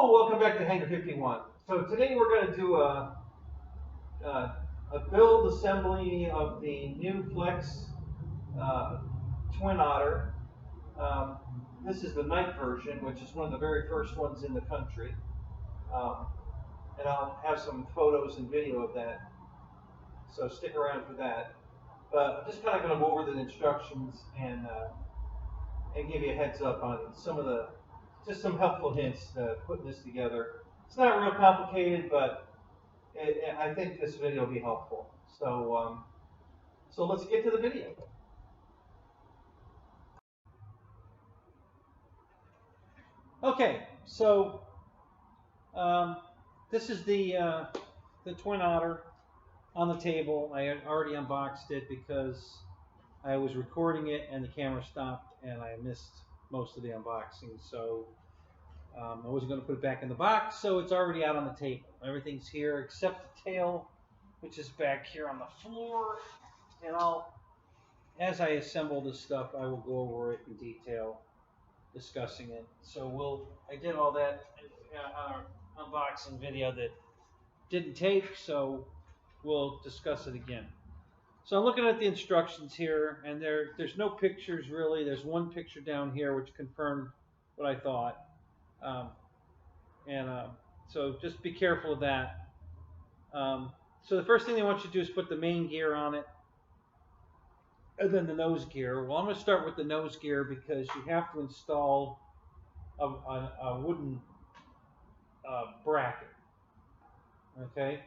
Hello, welcome back to Hanger 51. So today we're going to do a build assembly of the new Flex Twin Otter. This is the night version, which is one of the very first ones in the country. And I'll have some photos and video of that, so stick around for that. But I'm just kind of going to go over the instructions and give you a heads up on just some helpful hints to putting this together. It's not real complicated, but I think this video will be helpful. So, so let's get to the video. Okay, so this is the Twin Otter on the table. I had already unboxed it because I was recording it and the camera stopped and I missed most of the unboxing. So I wasn't going to put it back in the box, so it's already out on the table. Everything's here except the tail, which is back here on the floor. And as I assemble this stuff, I will go over it in detail, discussing it. So I did all that on our unboxing video that didn't take, so we'll discuss it again. So I'm looking at the instructions here, and there's no pictures really. There's one picture down here which confirmed what I thought. So just be careful of that. So the first thing they want you to do is put the main gear on it, and then the nose gear. Well, I'm going to start with the nose gear because you have to install a wooden bracket. Okay,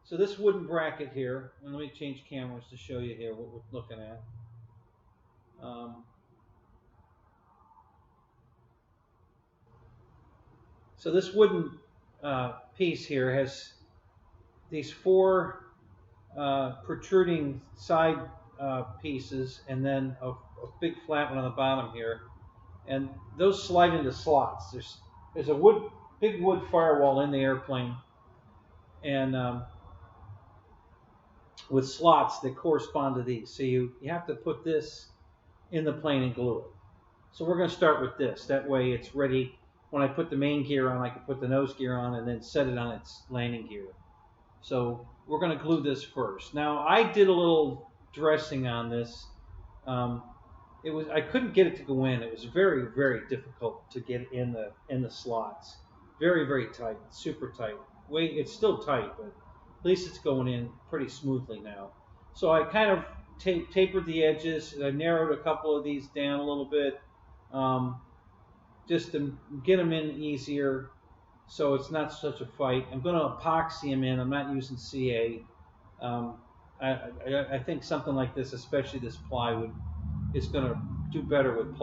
so this wooden bracket here, and let me change cameras to show you here what we're looking at. So this wooden piece here has these four protruding side pieces, and then a big flat one on the bottom here, and those slide into slots. There's a big wood firewall in the airplane, and with slots that correspond to these. So you have to put this in the plane and glue it. So we're going to start with this. That way it's ready. When I put the main gear on, I can put the nose gear on and then set it on its landing gear. So we're going to glue this first. Now I did a little dressing on this. I couldn't get it to go in. It was very, very difficult to get in the slots. Very, very tight, super tight. It's still tight, but at least it's going in pretty smoothly now. So I kind of tapered the edges. I narrowed a couple of these down a little bit, just to get them in easier, so it's not such a fight. I'm going to epoxy them in. I'm not using CA. I think something like this, especially this plywood, is going to do better with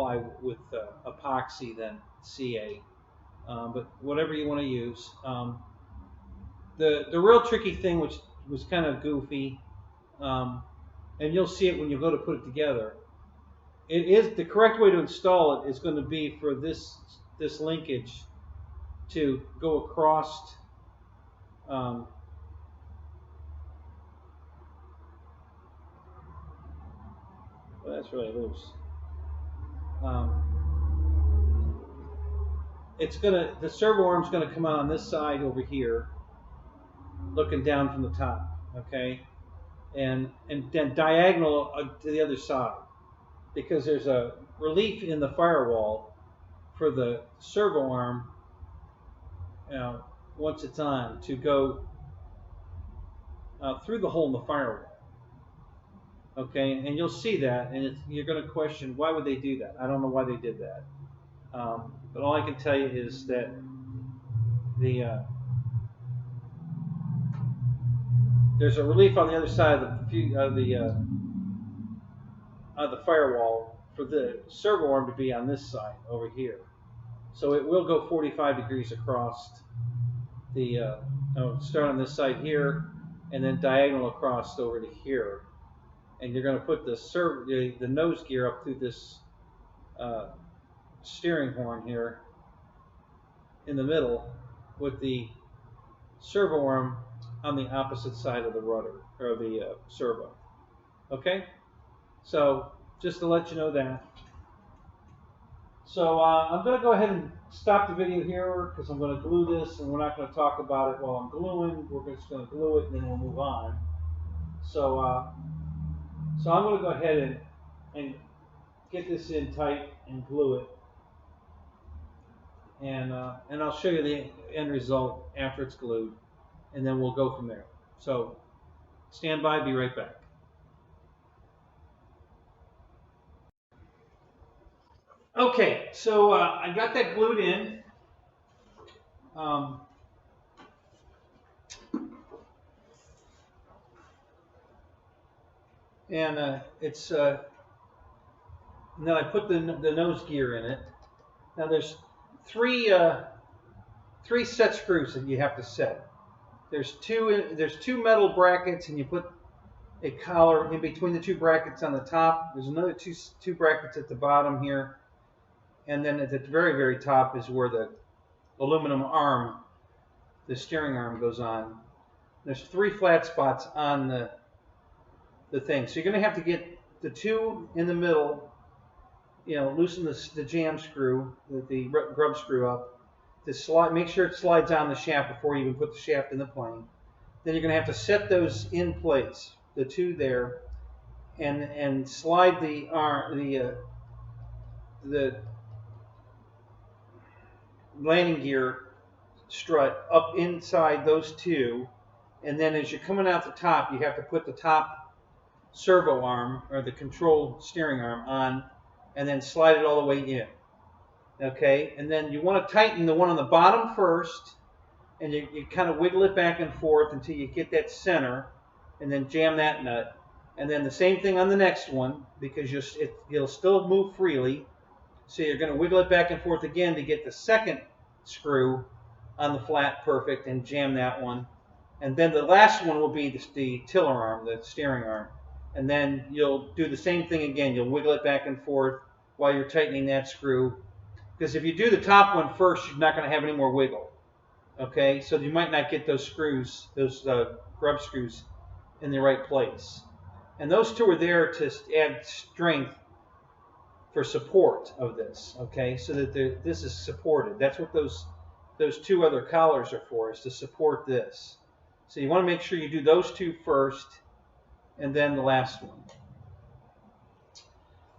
epoxy than CA. But whatever you want to use. The real tricky thing, which was kind of goofy, and you'll see it when you go to put it together. It is the correct way to install it is going to be for this linkage to go across. Well, that's really loose. The servo arm's going to come out on this side over here, looking down from the top, okay, and then diagonal to the other side, because there's a relief in the firewall for the servo arm, once it's on, to go through the hole in the firewall. Okay, and you'll see that, and you're going to question, why would they do that? I don't know why they did that. But all I can tell you is that there's a relief on the other side of the firewall for the servo arm to be on this side over here. So it will go 45 degrees across start on this side here, and then diagonal across over to here. And you're going to put the nose gear up through this steering horn here in the middle, with the servo arm on the opposite side of the rudder, or the servo. Okay? So just to let you know that. So I'm going to go ahead and stop the video here because I'm going to glue this, and we're not going to talk about it while I'm gluing. We're just going to glue it and then we'll move on. So so I'm going to go ahead and get this in tight and glue it, and I'll show you the end result after it's glued, and then we'll go from there. So stand by, be right back. Okay, so I got that glued in. And it's and then I put the nose gear in it. Now there's three set screws that you have to set. There's two metal brackets, and you put a collar in between the two brackets on the top. There's another two brackets at the bottom here, and then at the very top is where the aluminum arm, the steering arm, goes on. There's three flat spots on the thing, so you're going to have to get the two in the middle. Loosen the jam screw, the grub screw up, to slide. Make sure it slides on the shaft before you even put the shaft in the plane. Then you're going to have to set those in place, the two there, and slide the landing gear strut up inside those two, and then as you're coming out the top, you have to put the top servo arm or the control steering arm on, and then slide it all the way in. Okay, and then you want to tighten the one on the bottom first, and you kind of wiggle it back and forth until you get that center, and then jam that nut. And then the same thing on the next one, because it'll still move freely. So you're going to wiggle it back and forth again to get the second screw on the flat perfect and jam that one. And then the last one will be the tiller arm, the steering arm. And then you'll do the same thing again. You'll wiggle it back and forth while you're tightening that screw. Because if you do the top one first, you're not going to have any more wiggle. Okay, so you might not get those screws, those grub screws, in the right place. And those two are there to add strength for support of this. Okay, so that this is supported. That's what those two other collars are for, is to support this. So you want to make sure you do those two first, and then the last one.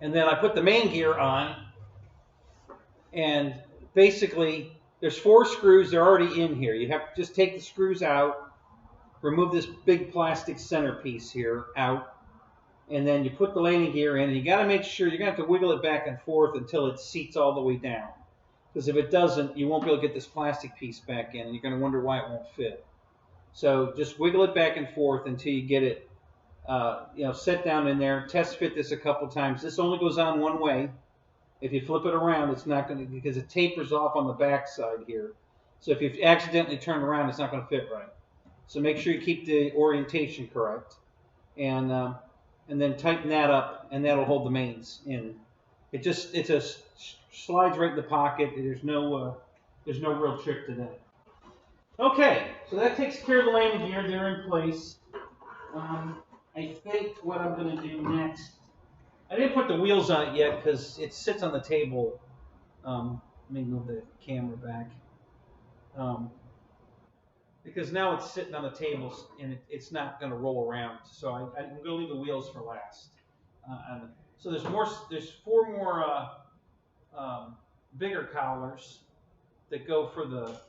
And then I put the main gear on, and basically there's 4 screws. They're already in here. You have to just take the screws out, remove this big plastic centerpiece here out, and then you put the landing gear in, and you got to make sure you're going to have to wiggle it back and forth until it seats all the way down. Because if it doesn't, you won't be able to get this plastic piece back in, and you're going to wonder why it won't fit. So just wiggle it back and forth until you get it set down in there. Test fit this a couple times. This only goes on one way. If you flip it around, it's not going to, because it tapers off on the back side here. So if you accidentally turn around, it's not going to fit right. So make sure you keep the orientation correct, and then tighten that up, and that'll hold the mains in. It just slides right in the pocket. There's no real trick to that. Okay, so that takes care of the landing gear. They're in place. I think what I'm going to do next, I didn't put the wheels on it yet because it sits on the table. Let me move the camera back. Because now it's sitting on the table and it's not going to roll around. So I'm going to leave the wheels for last. So there's 4 more bigger collars that go for the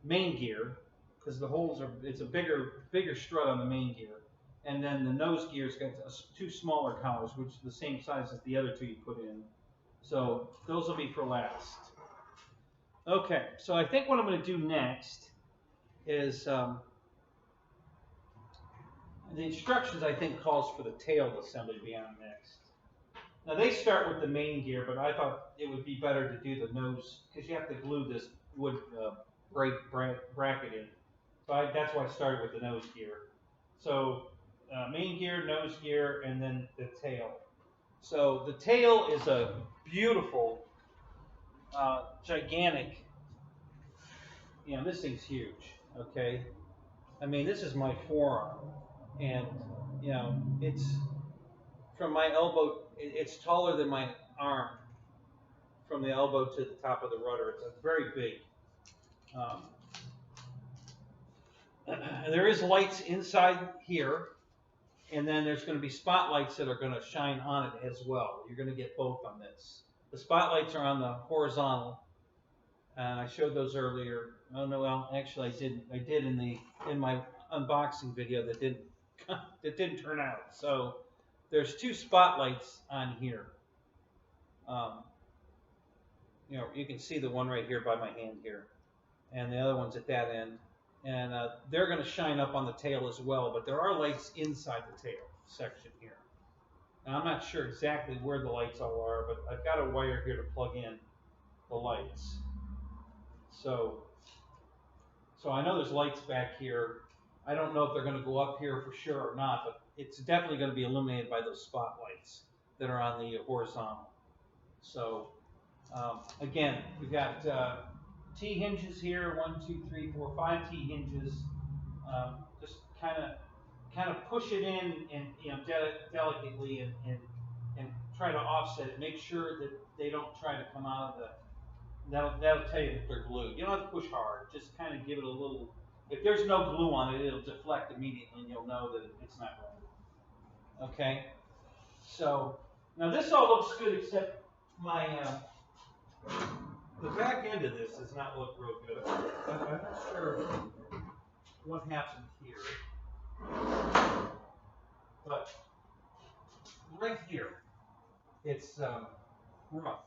main gear, because the holes it's a bigger strut on the main gear. And then the nose gear's got 2 smaller collars, which are the same size as the other 2 you put in. So those will be for last. Okay, so I think what I'm going to do next is the instructions, I think, calls for the tail assembly to be on next. Now they start with the main gear, but I thought it would be better to do the nose, because you have to glue this wood bracket in. So that's why I started with the nose gear. So main gear, nose gear, and then the tail. So the tail is a beautiful, gigantic, this thing's huge, okay? I mean, this is my forearm, and, it's from my elbow, it's taller than my arm from the elbow to the top of the rudder. It's very big. There is lights inside here, and then there's going to be spotlights that are going to shine on it as well. You're going to get both on this. The spotlights are on the horizontal, and I showed those earlier. Oh no, well actually I did in my unboxing video that didn't turn out. So there's two spotlights on here. You know, you can see the one right here by my hand here, and the other one's at that end. And they're going to shine up on the tail as well, but there are lights inside the tail section here. Now, I'm not sure exactly where the lights all are, but I've got a wire here to plug in the lights. So I know there's lights back here. I don't know if they're going to go up here for sure or not, but it's definitely going to be illuminated by those spotlights that are on the horizontal. So again, we've got T hinges here, 1, 2, 3, 4, 5 T hinges. Just kind of push it in, and delicately, and try to offset it. Make sure that they don't try to come out of the. That'll tell you that they're glued. You don't have to push hard. Just kind of give it a little. If there's no glue on it, it'll deflect immediately, and you'll know that it's not right. Okay. So now this all looks good, except my. The back end of this does not look real good. I'm not sure what happened here, but right here, it's rough,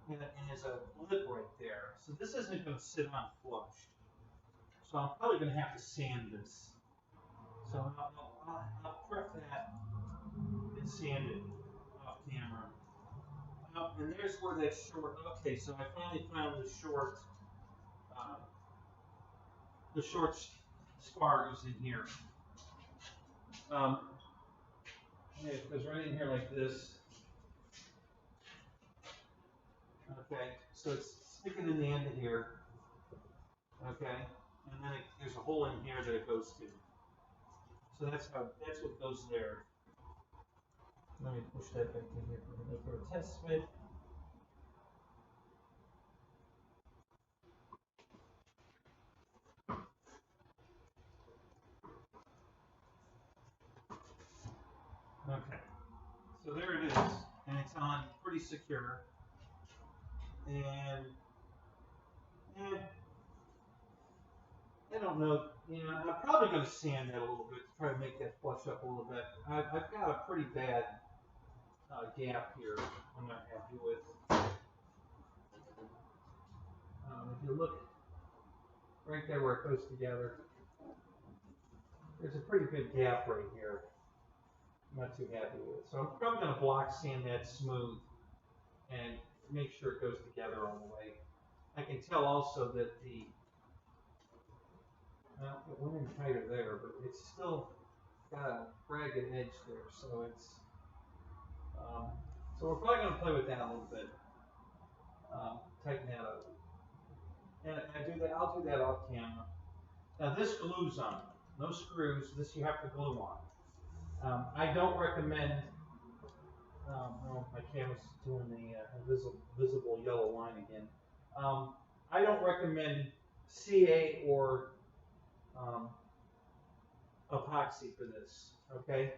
and there's a lip right there. So this isn't going to sit on flush. So I'm probably going to have to sand this. So I'll prep that and sand it off camera. And there's where that short. Okay, so I finally found the short spars in here. It goes right in here like this. Okay, so it's sticking in the end of here. Okay, and then there's a hole in here that it goes to. So that's what goes there. Let me push that back in here for a test fit. Okay, so there it is, and it's on pretty secure. And I don't know, I'm probably going to sand that a little bit to try to make that flush up a little bit. I've got a pretty bad gap here I'm not happy with. If you look right there where it goes together, there's a pretty good gap right here. I'm not too happy with it. So I'm probably going to block sand that smooth and make sure it goes together all the way. I can tell also that it went in tighter there, but it's still got a ragged edge there, so it's so we're probably going to play with that a little bit, tighten that up, and I'll do that off camera. Now this glues on, no screws. This you have to glue on. I don't recommend. Oh, my camera's doing the visible yellow line again. I don't recommend CA or epoxy for this, okay?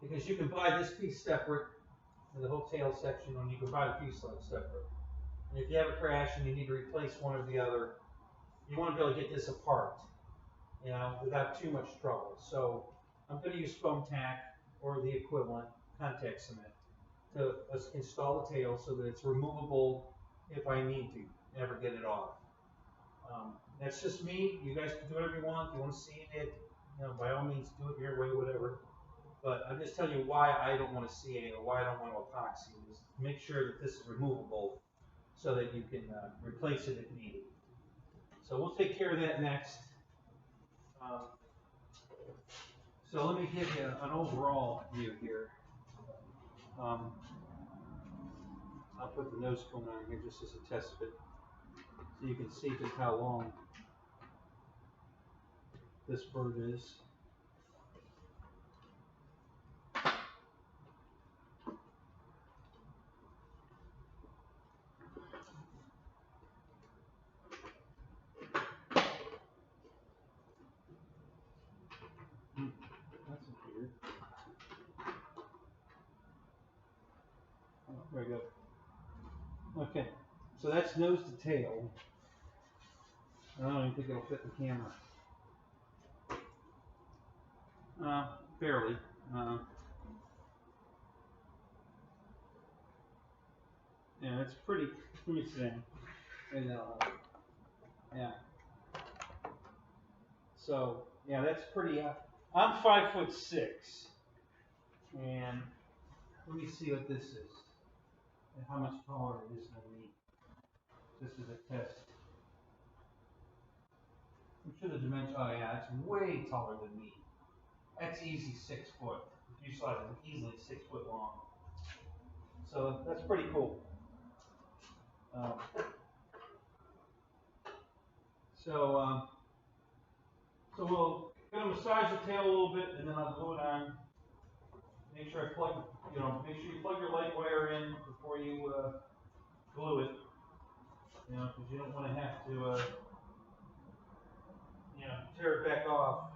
Because you can buy this piece separate, and the whole tail section, and you can buy the fuselage separate. And if you have a crash and you need to replace one or the other, you want to be able to get this apart, without too much trouble. So I'm going to use foam tack or the equivalent, contact cement, to install the tail so that it's removable if I need to ever get it off. That's just me. You guys can do whatever you want. If you want to see it, by all means, do it your way, whatever. But I'm just telling you why I don't want to CA or why I don't want to epoxy. Is make sure that this is removable so that you can replace it if needed. So we'll take care of that next. So let me give you an overall view here. I'll put the nose cone on here just as a test fit, so you can see just how long this bird is. Very good. Okay, so that's nose to tail. I don't even think it'll fit the camera. Barely. Yeah, it's pretty. Let me see. Yeah. So yeah, that's pretty. I'm 5'6", and let me see what this is and how much taller it is than me. This is a test. I'm sure the dimension. Oh yeah, it's way taller than me. That's easy 6 foot. The fuselage is easily 6 foot long. So that's pretty cool. So we'll gonna massage the tail a little bit, and then I'll glue it on. Make sure you plug your light wire in before you glue it. Because you don't want to have to tear it back off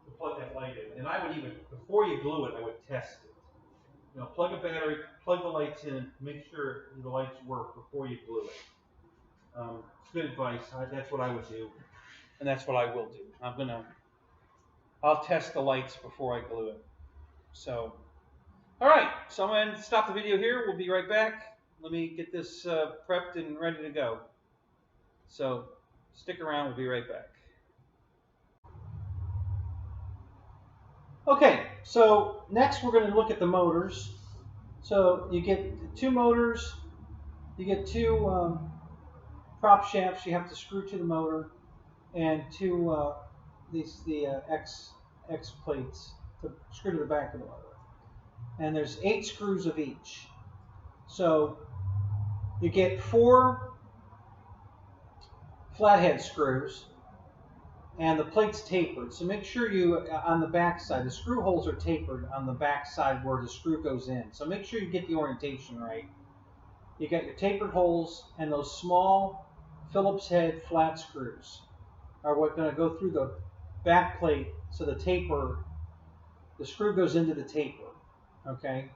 to plug that light in. And I would even, before you glue it, I would test it. Plug a battery, plug the lights in, make sure the lights work before you glue it. It's good advice. That's what I would do, and that's what I will do. I'll test the lights before I glue it. So, all right. So I'm going to stop the video here. We'll be right back. Let me get this prepped and ready to go. So stick around. We'll be right back. Okay. So next we're going to look at the motors. So you get 2 motors. You get 2 prop shafts you have to screw to the motor, and 2 X plates to screw to the back of the motor. And there's 8 screws of each. So you get 4 flathead screws, and the plate's tapered. So make sure on the back side, the screw holes are tapered on the back side where the screw goes in. So make sure you get the orientation right. You got your tapered holes, and those small Phillips head flat screws are what's going to go through the back plate, so the screw goes into the taper, okay?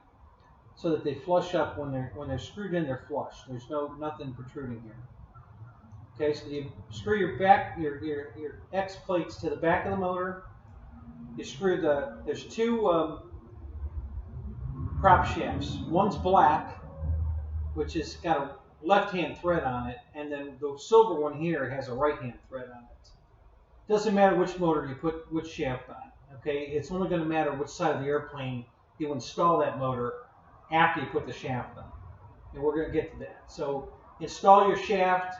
So that they flush up when they're screwed in. They're flush. There's nothing protruding here. Okay, so you screw your X plates to the back of the motor. You screw there's 2 prop shafts. One's black, which has got a left-hand thread on it, and then the silver one here has a right-hand thread on it. Doesn't matter which motor you put which shaft on. Okay, it's only going to matter which side of the airplane you install that motor after you put the shaft on, and we're going to get to that. So install your shaft.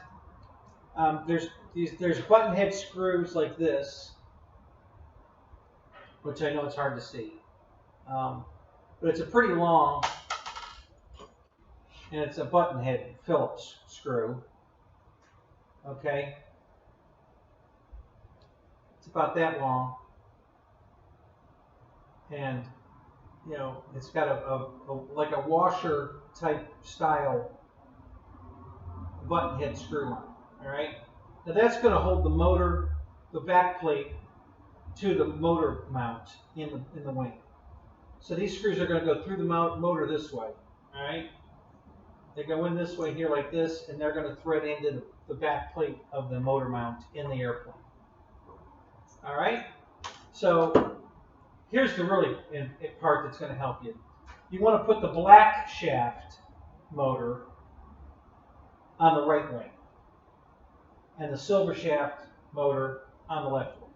There's button head screws like this, which I know it's hard to see, but it's a pretty long, and it's a button head Phillips screw. Okay, it's about that long, and it's got like a washer type style button head screw on. All right, now that's going to hold the motor, the back plate, to the motor mount in the wing. So these screws are going to go through the motor this way. All right, they go in this way here like this, and they're going to thread into the back plate of the motor mount in the airplane. All right, so here's the really part that's going to help you. You want to put the black shaft motor on the right wing, and the silver shaft motor on the left wing.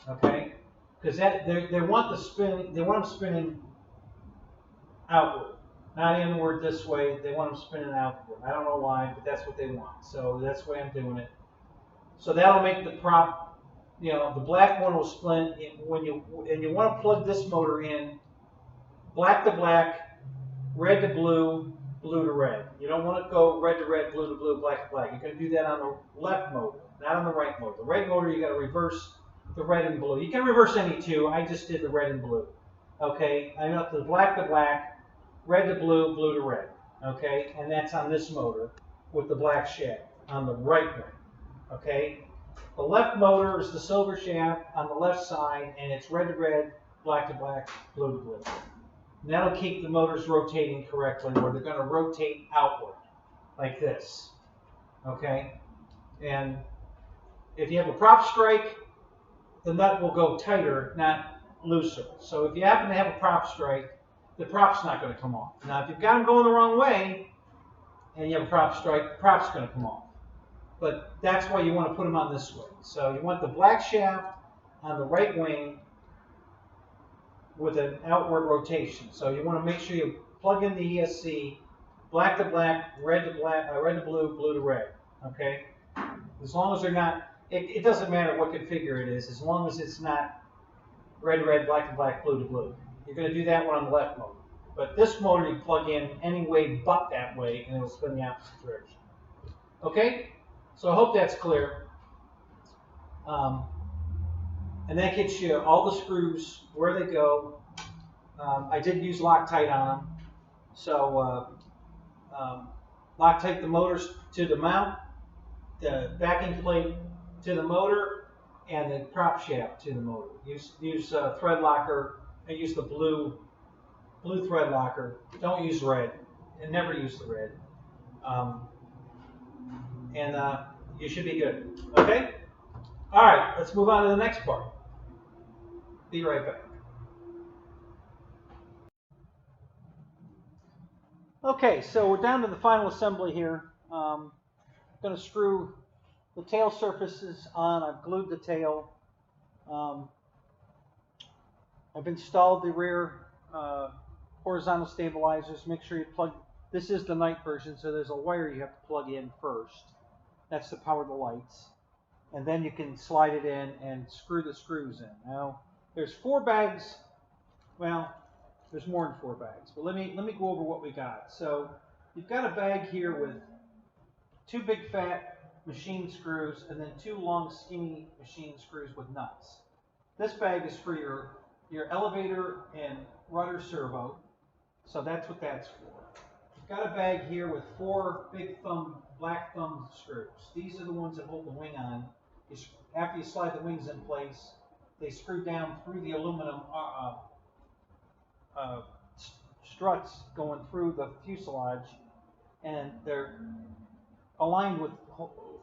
Okay, because they want them spinning outward, not inward this way. They want them spinning outward. I don't know why, but that's what they want. So that's the way I'm doing it. So that'll make the prop. The black one will spin when you want to plug this motor in, black to black, red to blue, blue to red. You don't want to go red to red, blue to blue, black to black. You're going to do that on the left motor, not on the right motor. The right motor, you got to reverse the red and blue. You can reverse any 2. I just did the red and blue. Okay, I got the black to black, red to blue, blue to red. Okay, and that's on this motor with the black shaft on the right wing. Okay. The left motor is the silver shaft on the left side, and it's red to red, black to black, blue to blue. And that'll keep the motors rotating correctly, where they're going to rotate outward, like this. Okay? And if you have a prop strike, the nut will go tighter, not looser. So if you happen to have a prop strike, the prop's not going to come off. Now, if you've got them going the wrong way, and you have a prop strike, the prop's going to come off. But that's why you want to put them on this way. So you want the black shaft on the right wing with an outward rotation. So you want to make sure you plug in the ESC, black to black, red to black, red to blue, blue to red. Okay? As long as they're not, it doesn't matter what configure it is, as long as it's not red to red, black to black, blue to blue. You're going to do that one on the left motor. But this motor you plug in any way but that way, and it'll spin the opposite direction. Okay? So I hope that's clear. And that gets you all the screws, where they go. I did use Loctite on them. So Loctite the motors to the mount, the backing plate to the motor, and the prop shaft to the motor. Use thread locker. I use the blue thread locker. Don't use red, and never use the red. And you should be good. Okay? All right, let's move on to the next part. Be right back. Okay, so we're down to the final assembly here. I'm going to screw the tail surfaces on. I've glued the tail. I've installed the rear horizontal stabilizers. Make sure you plug. This is the night version, so there's a wire you have to plug in first. That's to power the lights. And then you can slide it in and screw the screws in. Now, there's 4 bags. Well, there's more than 4 bags. But let me go over what we got. So you've got a bag here with 2 big fat machine screws and then 2 long skinny machine screws with nuts. This bag is for your elevator and rudder servo. So that's what that's for. You've got a bag here with 4 big black thumb screws. These are the ones that hold the wing on. After you slide the wings in place, they screw down through the aluminum struts going through the fuselage, and they're aligned with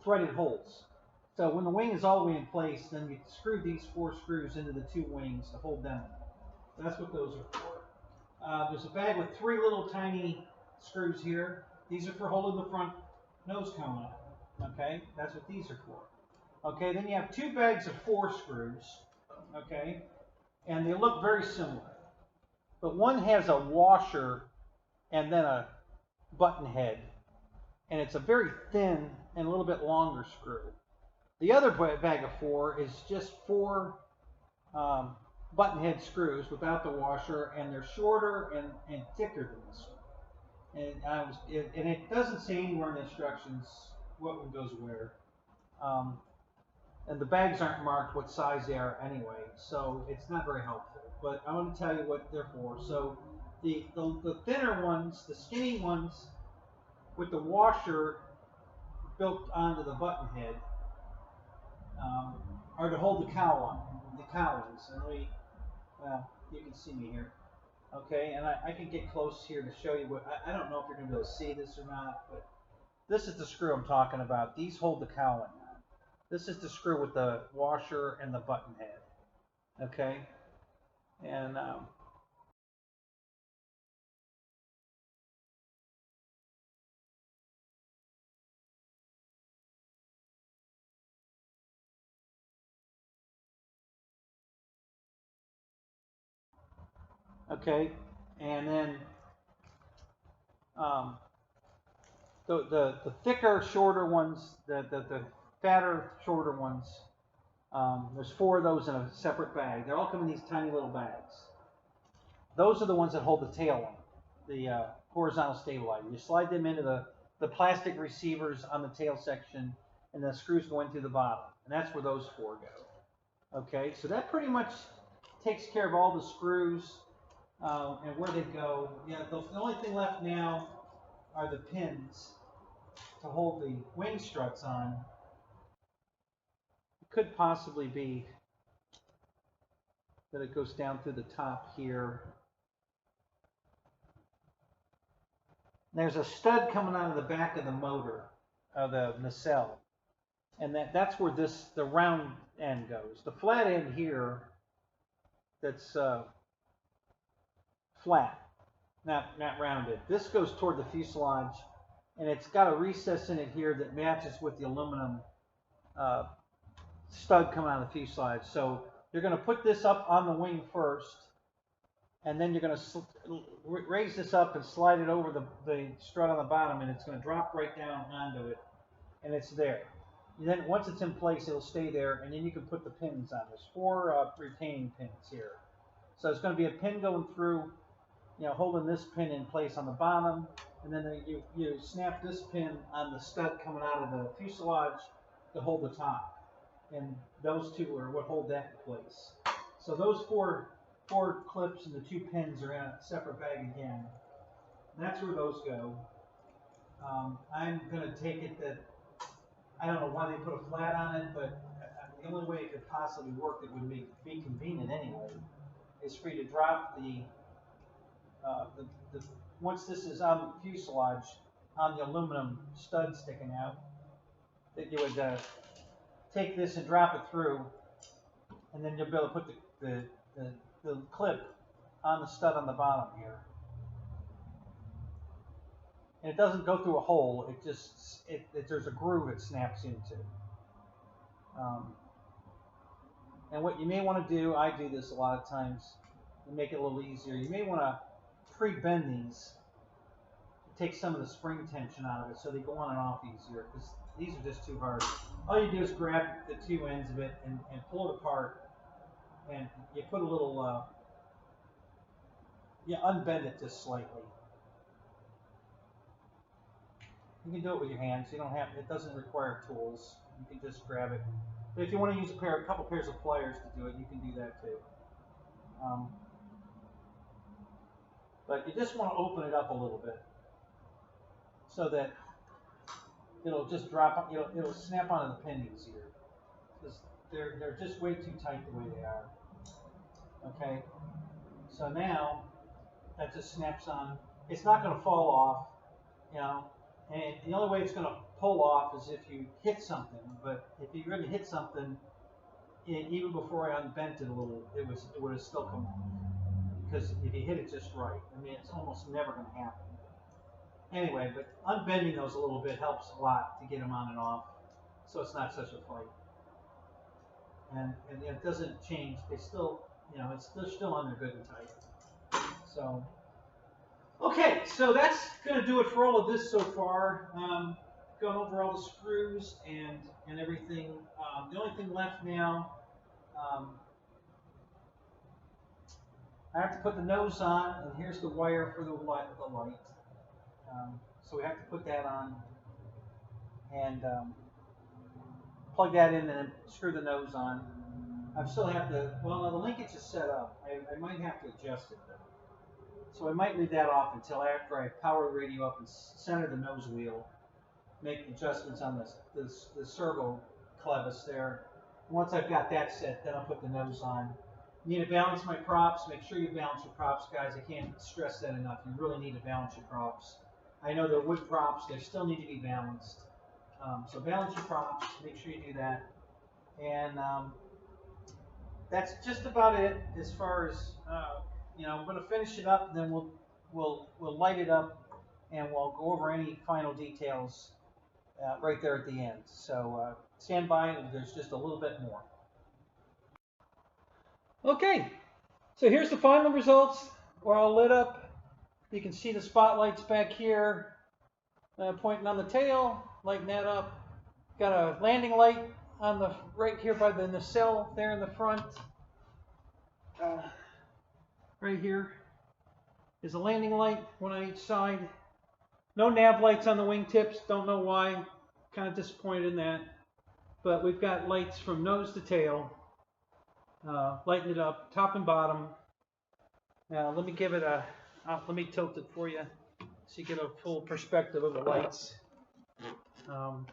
threaded holes. So when the wing is all the way in place, then you screw these 4 screws into the 2 wings to hold them. That's what those are for. There's a bag with 3 little tiny screws here. These are for holding the front nose cone up. Okay, that's what these are for. Okay, then you have 2 bags of 4 screws. Okay, and they look very similar. But one has a washer and then a button head. And it's a very thin and a little bit longer screw. The other bag of 4 is just 4 button head screws without the washer, and they're shorter and thicker than this one. And it doesn't say anywhere in the instructions what one goes where. And the bags aren't marked what size they are anyway, so it's not very helpful. But I want to tell you what they're for. So the thinner ones, the skinny ones with the washer built onto the button head, are to hold the cowlings. And you can see me here. Okay, and I can get close here to show you what, I don't know if you're going to be able to see this or not, but this is the screw I'm talking about. These hold the cowling. This is the screw with the washer and the button head. Okay, and okay, and then the thicker, shorter ones, the fatter, shorter ones. There's 4 of those in a separate bag. They all come in these tiny little bags. Those are the ones that hold the tail on, the horizontal stabilizer. You slide them into the plastic receivers on the tail section, and the screws go in through the bottom. And that's where those 4 go. Okay, so that pretty much takes care of all the screws and where they go. Yeah, the only thing left now are the pins to hold the wing struts on. It could possibly be that it goes down through the top here. There's a stud coming out of the back of the motor, of the nacelle, and that's where the round end goes. The flat end here, that's flat, not rounded. This goes toward the fuselage, and it's got a recess in it here that matches with the aluminum stud coming out of the fuselage. So you're going to put this up on the wing first, and then you're going to raise this up and slide it over the strut on the bottom, and it's going to drop right down onto it, and it's there. And then once it's in place, it'll stay there, and then you can put the pins on. There's 4 retaining pins here. So it's going to be a pin going through, holding this pin in place on the bottom, and then you snap this pin on the stud coming out of the fuselage to hold the top. And those 2 are what hold that in place. So those four clips and the 2 pins are in a separate bag again. And that's where those go. I'm going to take it that, I don't know why they put a flat on it, but the only way it could possibly work that would be convenient anyway is for you to drop the once this is on the fuselage, on the aluminum stud sticking out, that you would take this and drop it through, and then you'll be able to put the clip on the stud on the bottom here. And it doesn't go through a hole, there's a groove it snaps into. And what you may want to do, I do this a lot of times to make it a little easier, you may want to pre-bend these to take some of the spring tension out of it so they go on and off easier, because these are just too hard. All you do is grab the 2 ends of it and pull it apart, and you put a little, you unbend it just slightly. You can do it with your hands. You don't have, it doesn't require tools. You can just grab it. But if you want to use a couple pairs of pliers to do it, you can do that too. But you just want to open it up a little bit so that it'll just drop, it'll snap onto the pin easier, because they're just way too tight the way they are. Okay, so now that just snaps on. It's not going to fall off, and the only way it's going to pull off is if you hit something. But if you really hit something, even before I unbent it a little, it would have still come off, because if you hit it just right, I mean, it's almost never going to happen. Anyway, but unbending those a little bit helps a lot to get them on and off, so it's not such a fight. And it doesn't change. They still, they're still on there good and tight. So, okay, so that's going to do it for all of this so far. Gone over all the screws and everything. The only thing left now, I have to put the nose on, and here's the wire for the light. So we have to put that on and plug that in and then screw the nose on. I still have to, well, no, the linkage is set up. I might have to adjust it though. So I might leave that off until after I power the radio up and center the nose wheel, make adjustments on the servo clevis there. Once I've got that set, then I'll put the nose on. You need to balance my props. Make sure you balance your props, guys. I can't stress that enough. You really need to balance your props. I know they're wood props. They still need to be balanced. So balance your props. Make sure you do that. And that's just about it as far as, I'm going to finish it up, and then we'll light it up, and we'll go over any final details right there at the end. So stand by. There's just a little bit more. Okay, so here's the final results. We're all lit up. You can see the spotlights back here pointing on the tail, lighting that up. Got a landing light on the right here by the nacelle there in the front. Right here is a landing light, one on each side. No nav lights on the wingtips. Don't know why. Kind of disappointed in that. But we've got lights from nose to tail. Lighten it up, top and bottom. Now let me give it a, let me tilt it for you so you get a full perspective of the lights. Kind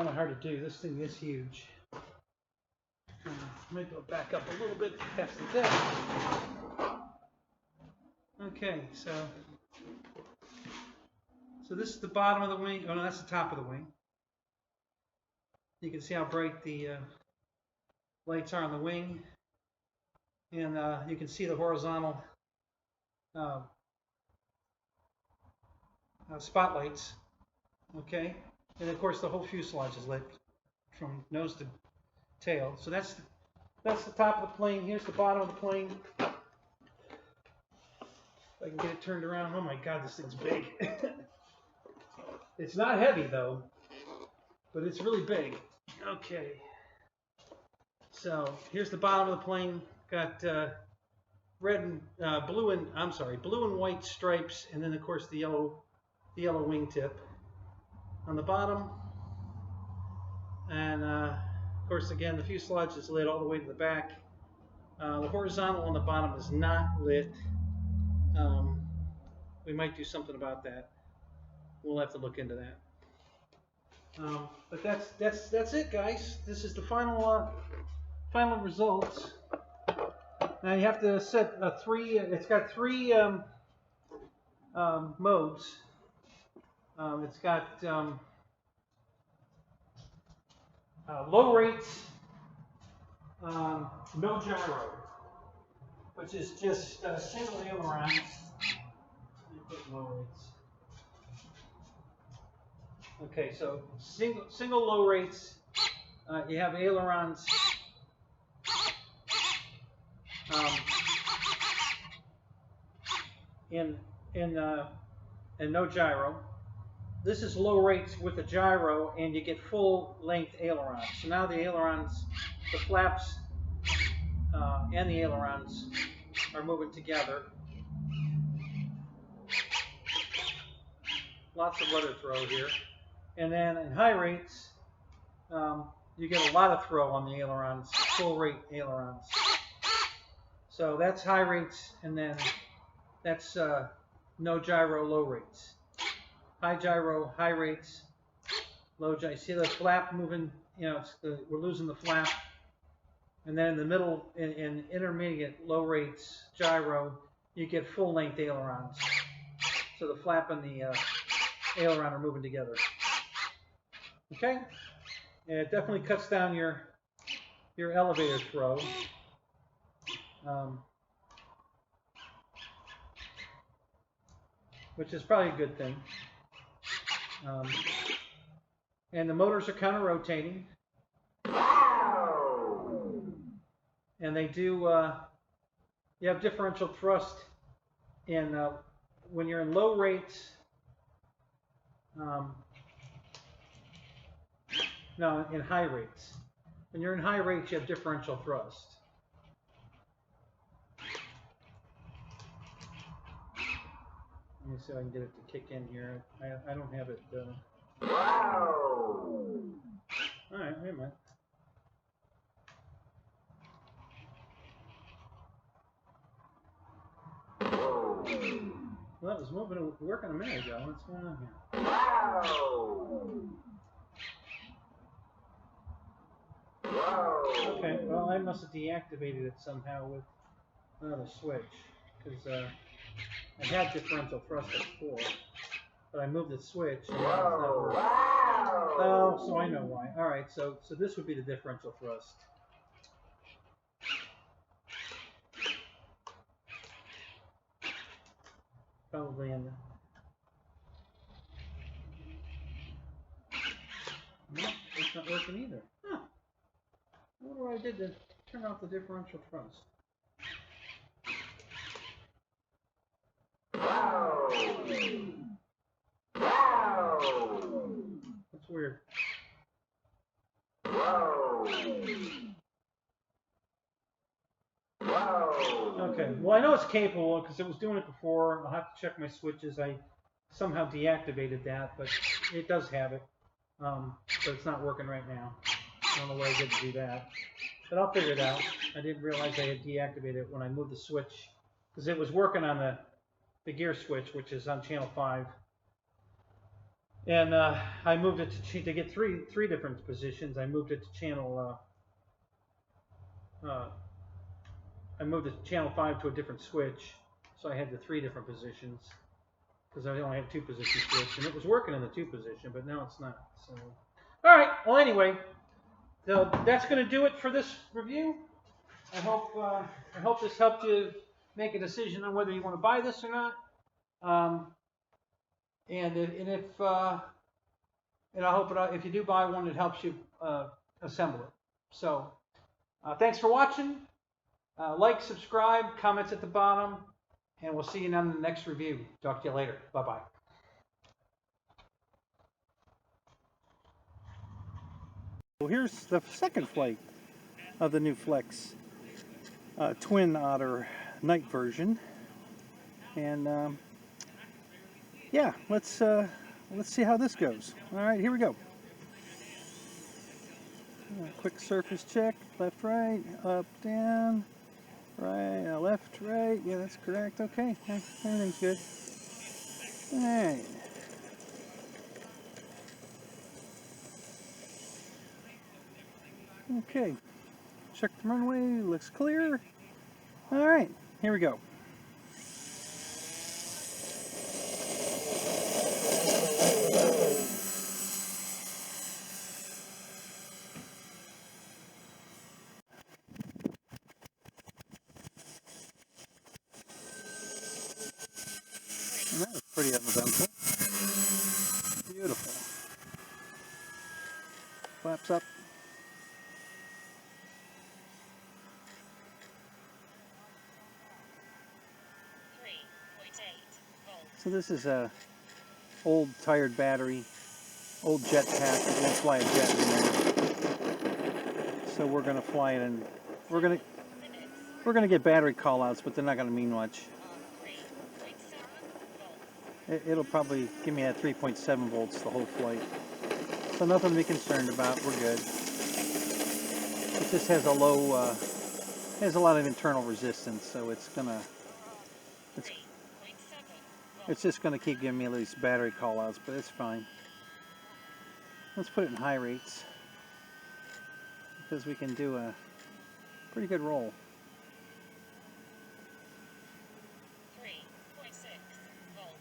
of hard to do. This thing is huge. Let me go back up a little bit past the deck. Okay, so this is the bottom of the wing. Oh no, that's the top of the wing. You can see how bright the lights are on the wing, and you can see the horizontal spotlights. Okay, and of course the whole fuselage is lit from nose to tail. So that's the top of the plane. Here's the bottom of the plane. If I can get it turned around. Oh my God, this thing's big. It's not heavy though, but it's really big. Okay. So here's the bottom of the plane. Got red and blue and white stripes, and then of course the yellow wingtip on the bottom. And of course, again, the fuselage is lit all the way to the back. The horizontal on the bottom is not lit. We might do something about that. We'll have to look into that. But that's it, guys. This is the final results. Now you have to set three. It's got three modes. It's got low rates, no gyro, which is just single ailerons. Let me put low rates. Okay, so single low rates. You have ailerons. And no gyro. This is low rates with a gyro, and you get full length ailerons. So now the ailerons, the flaps, and the ailerons are moving together. Lots of rudder throw here. And then in high rates, you get a lot of throw on the ailerons, full rate ailerons. So that's high rates, and then that's no gyro, low rates. High gyro, high rates, low gyro. See the flap moving, we're losing the flap. And then in the middle, in intermediate low rates, gyro, you get full length ailerons. So the flap and the aileron are moving together. Okay? And it definitely cuts down your elevator throw. Which is probably a good thing. And the motors are counter rotating. And they do, you have differential thrust in, when you're in low rates, no, in high rates. When you're in high rates, you have differential thrust. Let me see if I can get it to kick in here. I don't have it. All right, wait a minute. Well, that was working a minute ago. What's going on here? Okay, well, I must have deactivated it somehow with another switch, because I had differential thrust before, but I moved the switch and now it's not working. Oh, so I know why. All right, so this would be the differential thrust. Probably in the... No, it's not working either. Huh. I wonder what I did to turn off the differential thrust. That's weird. Okay, well I know it's capable because it was doing it before. I'll have to check my switches. I somehow deactivated that, but it does have it. But it's not working right now. I don't know where I did to do that. But I'll figure it out. I didn't realize I had deactivated it when I moved the switch, because it was working on the gear switch, which is on channel 5. And I moved it to get three different positions. I moved it to channel I moved it to channel 5 to a different switch, so I had the 3 different positions because I only have 2 position switch, and it was working in the 2 position, but now it's not. So, all right. Well, anyway, so that's going to do it for this review. I hope this helped you make a decision on whether you want to buy this or not. And I hope if you do buy one, it helps you assemble it. So, thanks for watching. Like, subscribe, comments at the bottom, and we'll see you on the next review. Talk to you later. Bye-bye. So here's the second flight of the new Flex Twin Otter night version, and yeah, let's see how this goes. All right, here we go. Quick surface check: left, right, up, down, right, left, right. Yeah, that's correct. Okay, everything's good. All right. Okay, check the runway, looks clear. All right, here we go. And that was pretty uneventful. Beautiful. Flaps up. So this is a old tired battery, old jet pack. We're going to fly a jet in there. So we're going to fly it, and we're going to get battery callouts, but they're not going to mean much. It'll probably give me at 3.7 volts the whole flight. So nothing to be concerned about. We're good. It just has a low, has a lot of internal resistance, so it's just going to keep giving me at least battery callouts, but it's fine. Let's put it in high rates because we can do a pretty good roll. 3.6 volts.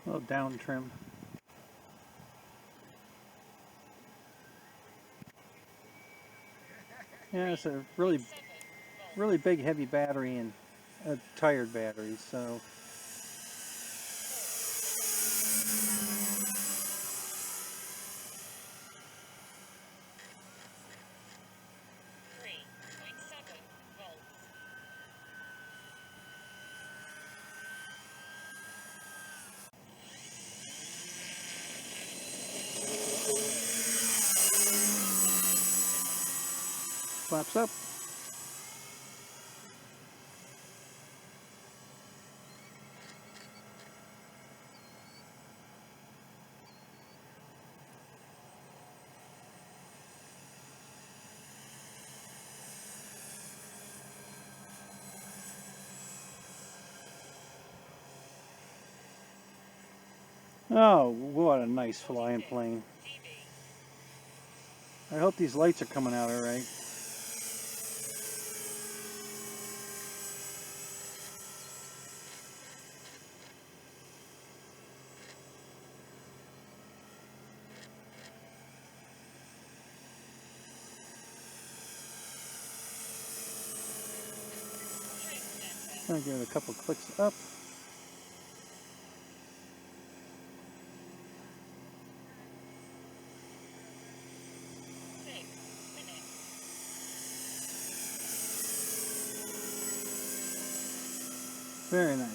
A little down trim. Yeah, it's a really big heavy battery and a tired battery, so flaps up. Oh, what a nice flying plane. I hope these lights are coming out all right. I'm going to give it a couple clicks up. Very nice.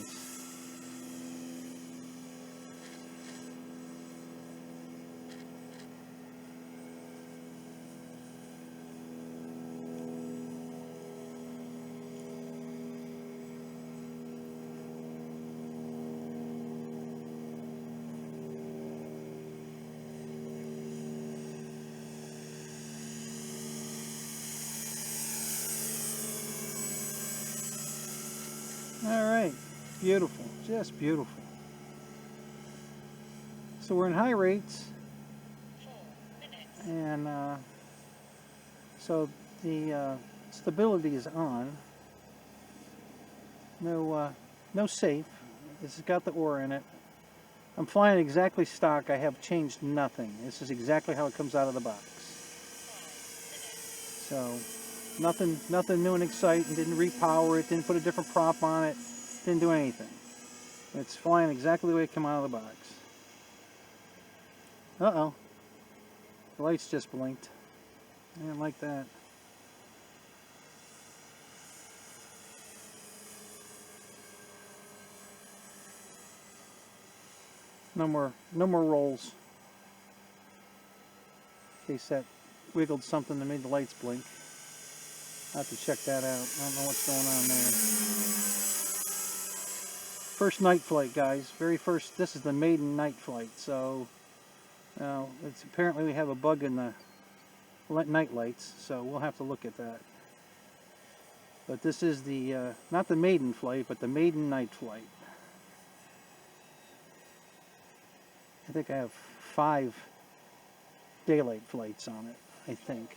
All right, beautiful, just beautiful. So we're in high rates, and so the stability is on. No safe. This has got the oar in it. I'm flying exactly stock. I have changed nothing. This is exactly how it comes out of the box. So nothing new and exciting. Didn't repower it. Didn't put a different prop on it. Didn't do anything. It's flying exactly the way it came out of the box. Uh-oh. The lights just blinked. I didn't like that. No more rolls. In case that wiggled something that made the lights blink. I'll have to check that out. I don't know what's going on there. First night flight, guys. Very first. This is the maiden night flight. So, it's apparently we have a bug in the night lights. So we'll have to look at that. But this is the not the maiden flight, but the maiden night flight. I think I have 5 daylight flights on it, I think.